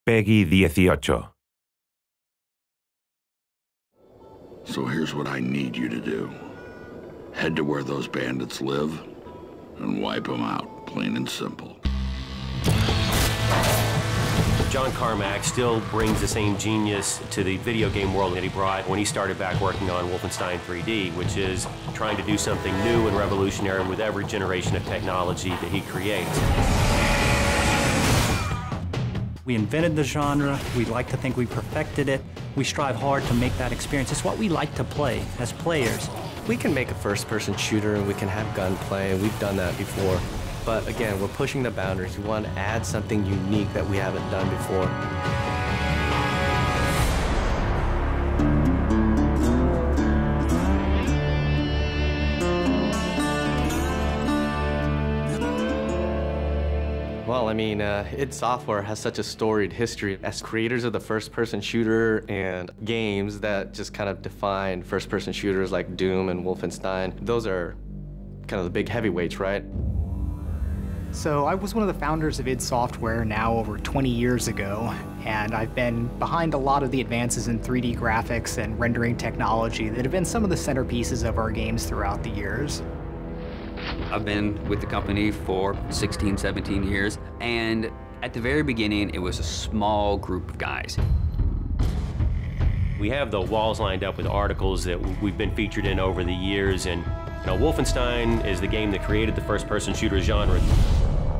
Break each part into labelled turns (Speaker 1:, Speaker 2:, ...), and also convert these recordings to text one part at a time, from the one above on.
Speaker 1: Peggy 18.
Speaker 2: So here's what I need you to do. Head to where those bandits live and wipe them out, plain and simple.
Speaker 3: John Carmack still brings the same genius to the video game world that he brought when he started back working on Wolfenstein 3D, which is trying to do something new and revolutionary with every generation of technology that he creates.
Speaker 4: We invented the genre. We like to think we perfected it. We strive hard to make that experience. It's what we like to play as players.
Speaker 5: We can make a first-person shooter and we can have gunplay, and we've done that before. But again, we're pushing the boundaries. We want to add something unique that we haven't done before. Well, I mean, id Software has such a storied history as creators of the first-person shooter and games that just kind of define first-person shooters like Doom and Wolfenstein. Those are kind of the big heavyweights, right?
Speaker 6: So I was one of the founders of id Software now over 20 years ago, and I've been behind a lot of the advances in 3D graphics and rendering technology that have been some of the centerpieces of our games throughout the years.
Speaker 7: I've been with the company for 16, 17 years, and at the very beginning, it was a small group of guys.
Speaker 3: We have the walls lined up with articles that we've been featured in over the years, and Wolfenstein is the game that created the first-person shooter genre.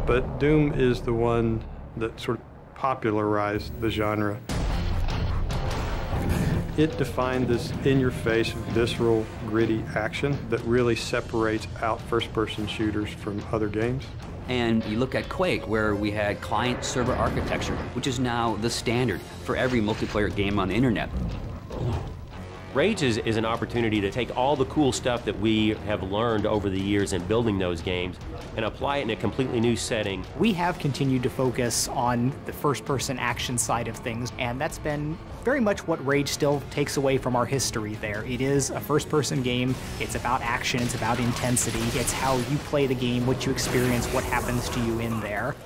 Speaker 8: But Doom is the one that sort of popularized the genre. It defined this in-your-face, visceral, gritty action that really separates out first-person shooters from other games.
Speaker 7: And you look at Quake, where we had client-server architecture, which is now the standard for every multiplayer game on the internet.
Speaker 3: Rage is an opportunity to take all the cool stuff that we have learned over the years in building those games and apply it in a completely new setting.
Speaker 6: We have continued to focus on the first-person action side of things, and that's been very much what Rage still takes away from our history there. It is a first-person game. It's about action. It's about intensity. It's how you play the game, what you experience, what happens to you in there.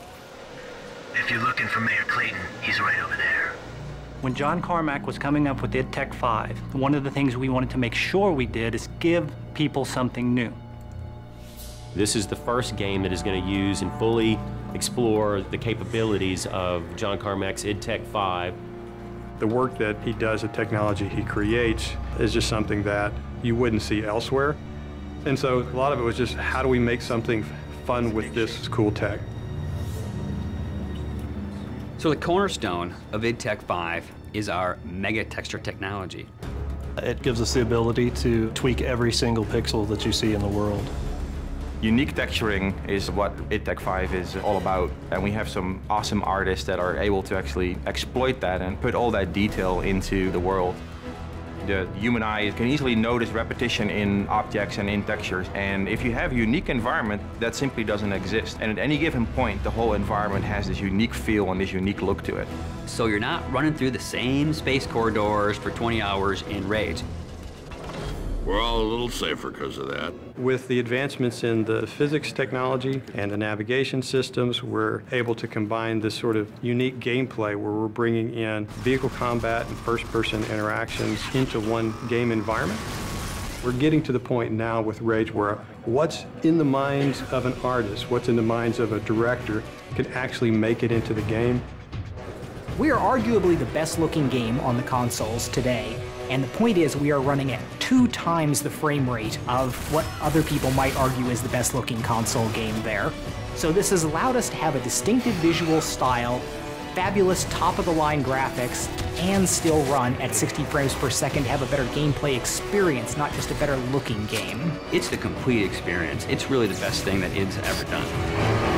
Speaker 9: If you're looking for Mayor Clayton, he's right over there.
Speaker 4: When John Carmack was coming up with id Tech 5, one of the things we wanted to make sure we did is give people something new.
Speaker 3: This is the first game that is going to use and fully explore the capabilities of John Carmack's id Tech 5.
Speaker 8: The work that he does, the technology he creates, is just something that you wouldn't see elsewhere. And so a lot of it was just, how do we make something fun with this cool tech?
Speaker 7: So the cornerstone of id Tech 5 is our mega texture technology.
Speaker 10: It gives us the ability to tweak every single pixel that you see in the world.
Speaker 11: Unique texturing is what id Tech 5 is all about, and we have some awesome artists that are able to actually exploit that and put all that detail into the world. The human eye can easily notice repetition in objects and in textures, and if you have a unique environment, that simply doesn't exist. And at any given point, the whole environment has this unique feel and this unique look to it.
Speaker 7: So you're not running through the same space corridors for 20 hours in Rage.
Speaker 2: We're all a little safer because of that.
Speaker 8: With the advancements in the physics technology and the navigation systems, we're able to combine this sort of unique gameplay where we're bringing in vehicle combat and first-person interactions into one game environment. We're getting to the point now with Rage where what's in the minds of an artist, what's in the minds of a director, can actually make it into the game.
Speaker 6: We are arguably the best-looking game on the consoles today. And the point is, we are running at 2 times the frame rate of what other people might argue is the best-looking console game there. So this has allowed us to have a distinctive visual style, fabulous top-of-the-line graphics, and still run at 60 frames per second to have a better gameplay experience, not just a better-looking game.
Speaker 7: It's the complete experience. It's really the best thing that id's ever done.